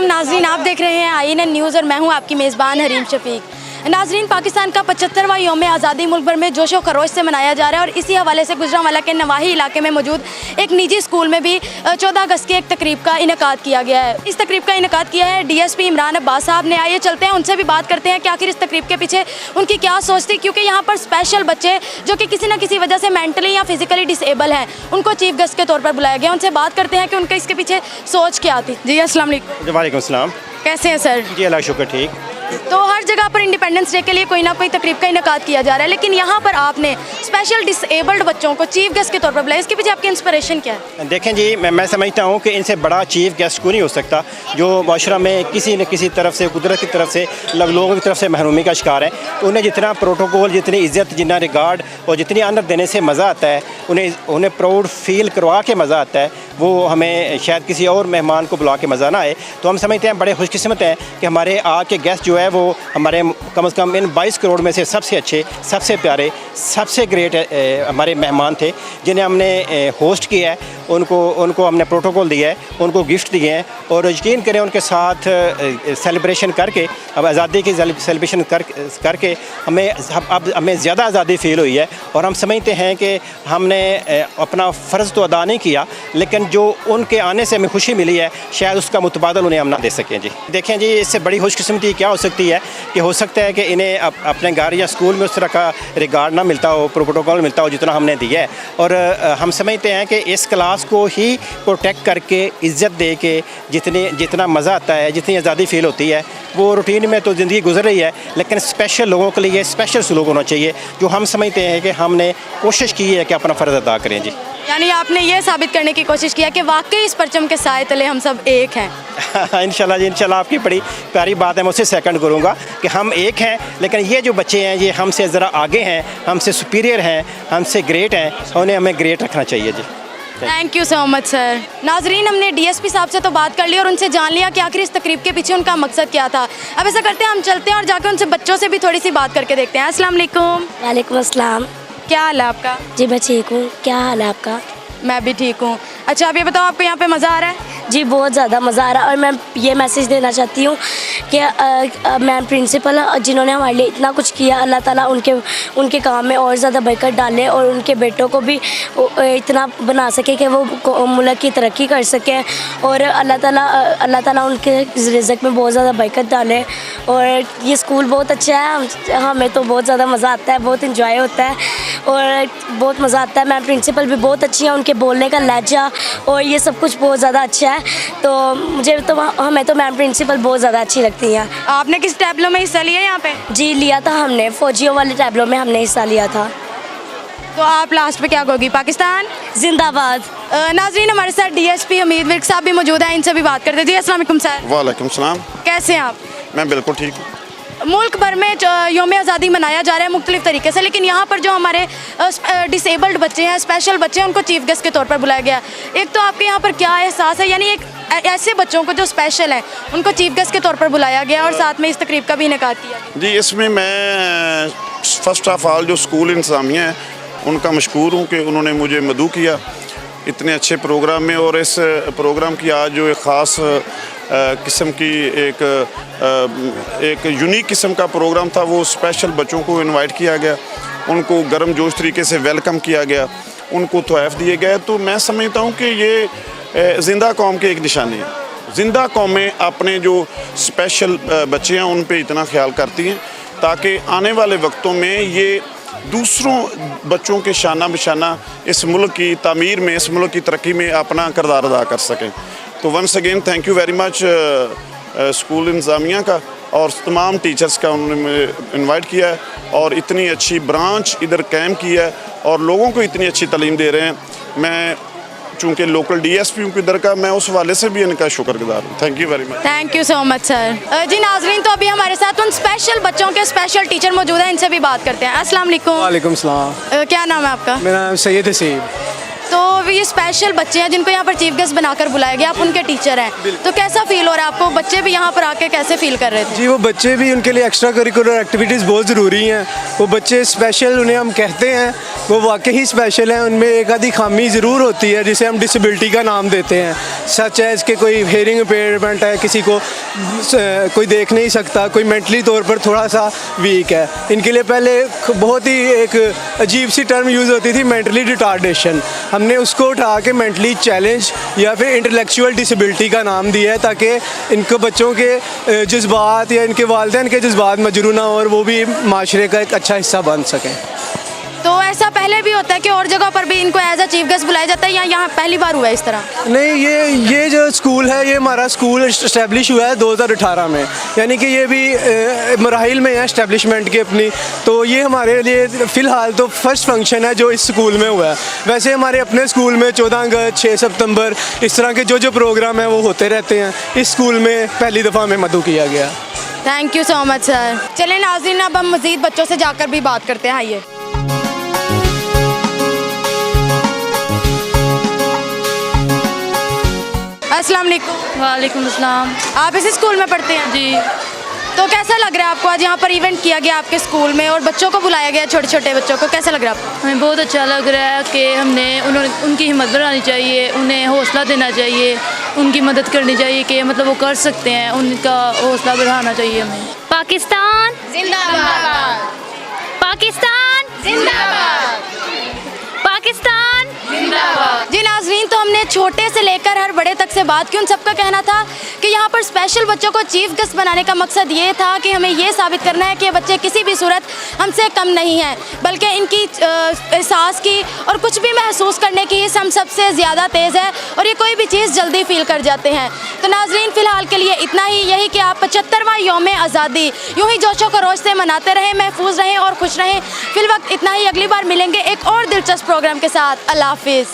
अस्सलामुअलैकुम नाज़रीन, आप देख रहे हैं INN न्यूज़ और मैं हूं आपकी मेज़बान हरीम शफीक। नाज़रीन, पाकिस्तान का 75वां यौम आज़ादी मुल्क भर में जोशो खरोश से मनाया जा रहा है और इसी हवाले से गुजरांवाला के नवाही इलाके में मौजूद एक निजी स्कूल में भी 14 अगस्त की एक तकरीब का इनेकाद किया गया है। इस तकरीब का इनेकाद किया है DSP इमरान अब्बास साहब ने। आइए चलते हैं, उनसे भी बात करते हैं कि आखिर इस तकरीब के पीछे उनकी क्या सोच थी, क्योंकि यहाँ पर स्पेशल बच्चे जो कि किसी न किसी वजह से मेंटली या फिजिकली डिसेबल हैं, उनको चीफ गेस्ट के तौर पर बुलाया गया। उनसे बात करते हैं कि उनके इसके पीछे सोच क्या थी। जी अस्सलाम वालेकुम। वालेकुम अस्सलाम। कैसे हैं सर? जी अल्लाह शुक्र ठीक। तो हर जगह पर इंडिपेंडेंस डे के लिए कोई ना कोई तकरीब का इनेकाद किया जा रहा है, लेकिन यहाँ पर आपने स्पेशल डिसेबल्ड बच्चों को चीफ गेस्ट के तौर पर बुलाया। इसके पीछे आपकी इंस्पिरेशन क्या है? देखें जी, मैं समझता हूँ कि इनसे बड़ा चीफ गेस्ट कोई नहीं हो सकता जो माशरा में किसी न किसी तरफ से, कुदरत की तरफ से, लोगों की तरफ से महरूमी का शिकार है। उन्हें जितना प्रोटोकॉल, जितनी इज़्ज़त, जितना रिगार्ड और जितनी आनत देने से मज़ा आता है, उन्हें प्राउड फील करवा के मज़ा आता है, वो हमें शायद किसी और मेहमान को बुला के मज़ा ना आए। तो हम समझते हैं बड़े खुशकिस्मत हैं कि हमारे आके गेस्ट जो है वो हमारे कम से कम इन 22 करोड़ में से सबसे अच्छे, सबसे प्यारे, सबसे ग्रेट हमारे मेहमान थे, जिन्हें हमने होस्ट किया है। उनको हमने प्रोटोकॉल दिया है, उनको गिफ्ट दिए हैं और यकीन करें उनके साथ सेलिब्रेशन करके, अब आज़ादी की सेलिब्रेशन करके हमें ज़्यादा आज़ादी फ़ील हुई है। और हम समझते हैं कि हमने अपना फ़र्ज़ तो अदा नहीं किया, लेकिन जो उनके आने से हमें खुशी मिली है, शायद उसका मुतबादल उन्हें हम ना दे सकें। जी देखें जी, इससे बड़ी खुशकिस्मती क्या हो सकती है कि हो सकता है कि इन्हें अपने घर या स्कूल में उस तरह का रिगार्ड ना मिलता हो, प्रोटोकॉल मिलता हो जितना हमने दिया है। और हम समझते हैं कि इस क्लास को ही प्रोटेक्ट करके, इज़्ज़त दे के जितना मज़ा आता है, जितनी आज़ादी फ़ील होती है, वो रूटीन में तो ज़िंदगी गुजर रही है, लेकिन स्पेशल लोगों के लिए स्पेशल सलूक होना चाहिए, जो हम समझते हैं कि हमने कोशिश की है कि अपना फ़र्ज़ अदा करें। जी यानी आपने ये साबित करने की कोशिश किया कि वाकई इस परचम के साए तले हम सब एक हैं। इंशाल्लाह जी, इंशाल्लाह। आपकी बड़ी प्यारी बात है, मैं उससे सेकंड करूँगा कि हम एक हैं, लेकिन ये जो बच्चे हैं ये हमसे ज़रा आगे हैं, हमसे सुपीरियर हैं, हमसे ग्रेट हैं, उन्हें हमें ग्रेट रखना चाहिए। जी thank you so much sir. नाजरीन, हमने DSP साहब से तो बात कर ली और उनसे जान लिया कि आखिर इस तकरीब के पीछे उनका मकसद क्या था। अब ऐसा करते हैं, हम चलते हैं और जाकर उनसे बच्चों से भी थोड़ी सी बात करके देखते हैं। अस्सलाम वालेकुम। वालेकुम अस्सलाम। क्या हाल है आपका? जी मैं ठीक हूँ, क्या हाल है आपका? मैं भी ठीक हूँ। अच्छा, आप ये बताओ, आपको यहाँ पे मज़ा आ रहा है? जी बहुत ज़्यादा मज़ा आ रहा है। और मैं ये मैसेज देना चाहती हूँ कि मैम प्रिंसिपल जिन्होंने हमारे लिए इतना कुछ किया, अल्लाह ताला उनके काम में और ज़्यादा बरकत डाले और उनके बेटों को भी इतना बना सके कि वो मुल्क की तरक्की कर सके। और अल्लाह ताला उनके रिज़्क़ में बहुत ज़्यादा बरकत डाले। और ये स्कूल बहुत अच्छा है, हमें तो बहुत ज़्यादा मज़ा आता है, बहुत इंजॉय होता है और बहुत मज़ा आता है। मैम प्रिंसिपल भी बहुत अच्छी हैं, उनके बोलने का लहजा और ये सब कुछ बहुत ज़्यादा अच्छा है। तो हमें तो मैम प्रिंसिपल बहुत ज़्यादा अच्छी लगती हैं। आपने किस टैबलो में हिस्सा लिया यहाँ पे? जी लिया था हमने, फौजियों वाले टैबलो में हमने हिस्सा लिया था। तो आप लास्ट पे क्या कहोगी? पाकिस्तान जिंदाबाद। नाजरीन, हमारे साथ DSP हमीद विर्क साहब भी मौजूद हैं, इनसे भी बात करते हैं। जी अस्सलाम वालेकुम सर। वालेकुम सलाम। कैसे हैं आप? मैं बिल्कुल ठीक हूँ। मुल्क भर में यौम आज़ादी मनाया जा रहा है मुख्तलिफ तरीके से, लेकिन यहाँ पर जो हमारे डिसेबल्ड बच्चे हैं, स्पेशल बच्चे हैं, उनको चीफ गेस्ट के तौर पर बुलाया गया। एक तो आपके यहाँ पर क्या एहसास है, यानी एक ऐसे बच्चों को जो स्पेशल हैं उनको चीफ गेस्ट के तौर पर बुलाया गया और साथ में इस तकरीब का भी इनेकाद किया गया? जी इसमें मैं फ़र्स्ट ऑफ़ ऑल जो स्कूल इंतज़ामिया है उनका मशकूर हूँ कि उन्होंने मुझे मदऊ किया इतने अच्छे प्रोग्राम में। और इस प्रोग्राम की आज जो एक ख़ास किस्म की एक यूनिक किस्म का प्रोग्राम था, वो स्पेशल बच्चों को इनवाइट किया गया, उनको गर्म जोश तरीके से वेलकम किया गया, उनको तोहफ़े दिए गए। तो मैं समझता हूँ कि ये ज़िंदा कौम की एक निशानी है। ज़िंदा कौमें अपने जो स्पेशल बच्चे हैं उन पे इतना ख्याल करती हैं ताकि आने वाले वक्तों में ये दूसरों बच्चों के शाना बशाना इस मुल्क की तामीर में, इस मुल्क की तरक्की में अपना किरदार अदा कर सकें। तो once again thank you very much school इंतज़ामिया का और तमाम टीचर्स का, उन्होंने मुझे इन्वाइट किया है और इतनी अच्छी ब्रांच इधर कायम की है और लोगों को इतनी अच्छी तालीम दे रहे हैं। मैं चूँकि लोकल DSP हूँ इधर का, मैं उस वाले से भी इनका शुक्रगुजार हूँ। Thank you very much. Thank you so much sir. जी नाजरीन, तो अभी हमारे साथ उन स्पेशल बच्चों के स्पेशल टीचर मौजूद हैं, इनसे भी बात करते हैं। अस्सलाम वालेकुम। वालेकुम सलाम। क्या नाम है आपका? मेरा नाम सैयद हसीब। तो ये स्पेशल बच्चे हैं जिनको यहाँ पर चीफ गेस्ट बनाकर बुलाया गया, आप उनके टीचर हैं, तो कैसा फील हो रहा है आपको? बच्चे भी यहाँ पर आके कैसे फील कर रहे थे? जी वो बच्चे भी, उनके लिए एक्स्ट्रा करिकुलर एक्टिविटीज़ बहुत ज़रूरी हैं। वो बच्चे स्पेशल उन्हें हम कहते हैं, वो वाकई ही स्पेशल हैं। उनमें एक आधी खामी ज़रूर होती है जिसे हम डिसेबिलिटी का नाम देते हैं, सच एज़ कि कोई हेयरिंग इम्पेयरमेंट है, किसी को कोई देख नहीं सकता, कोई मेंटली तौर पर थोड़ा सा वीक है। इनके लिए पहले बहुत ही एक अजीब सी टर्म यूज़ होती थी, मेंटली रिटार्डेशन। हमने उसको उठा के मेंटली चैलेंज या फिर इंटेलेक्चुअल डिसेबिलिटी का नाम दिया है, ताकि इनको बच्चों के जज्बात या इनके वालिदैन के जज्बात मजरू ना हो और वो भी माशरे का एक अच्छा हिस्सा बन सकें। तो ऐसा पहले भी होता है कि और जगह पर भी इनको एज अ चीफ गेस्ट बुलाया जाता है या यहाँ पहली बार हुआ है इस तरह? नहीं, ये जो स्कूल है, ये हमारा स्कूल इस्टेब्लिश हुआ है 2018 में, यानी कि ये भी मराहिल में है इस्टेब्लिशमेंट की अपनी। तो ये हमारे लिए फ़िलहाल तो फर्स्ट फंक्शन है जो इस स्कूल में हुआ है। वैसे हमारे अपने स्कूल में 14 अगस्त, 6 सितंबर इस तरह के जो प्रोग्राम हैं वो होते रहते हैं। इस स्कूल में पहली दफ़ा हमें मदऊ किया गया। Thank you so much sir. चलें नाज़रीन, अब हम मज़ीद बच्चों से जाकर भी बात करते हैं, आइए। अस्सलाम वालेकुम। वालेकुम अस्सलाम। आप इसी स्कूल में पढ़ते हैं? जी। तो कैसा लग रहा है आपको? आज यहाँ पर इवेंट किया गया आपके स्कूल में और बच्चों को बुलाया गया, छोटे छोटे बच्चों को, कैसा लग रहा है आपको? हमें बहुत अच्छा लग रहा है कि उनकी हिम्मत बढ़ानी चाहिए, उन्हें हौसला देना चाहिए, उनकी मदद करनी चाहिए कि मतलब वो कर सकते हैं, उनका हौसला बढ़ाना चाहिए हमें। पाकिस्तान जिंदाबाद, पाकिस्तान जिंदाबाद, पाकिस्तान जिंदाबाद। जी नाज़रीन, तो हमने छोटे से लेकर हर बड़े तक से बात की। उन सबका कहना था कि यहाँ पर स्पेशल बच्चों को चीफ गेस्ट बनाने का मकसद ये था कि हमें ये साबित करना है कि ये बच्चे किसी भी सूरत हमसे कम नहीं हैं, बल्कि इनकी एहसास की और कुछ भी महसूस करने की हिस्स हम सबसे ज़्यादा तेज़ है और ये कोई भी चीज़ जल्दी फील कर जाते हैं। तो नाज़रीन, फ़िलहाल के लिए इतना ही। यही कि आप 75वां यौम आज़ादी यूँ ही जोशो खरोश से मनाते रहें, महफूज रहें और खुश रहें। फिल वक्त इतना ही। अगली बार मिलेंगे एक और दिलचस्प प्रोग्राम के साथ। अल्लाह हाफिज़।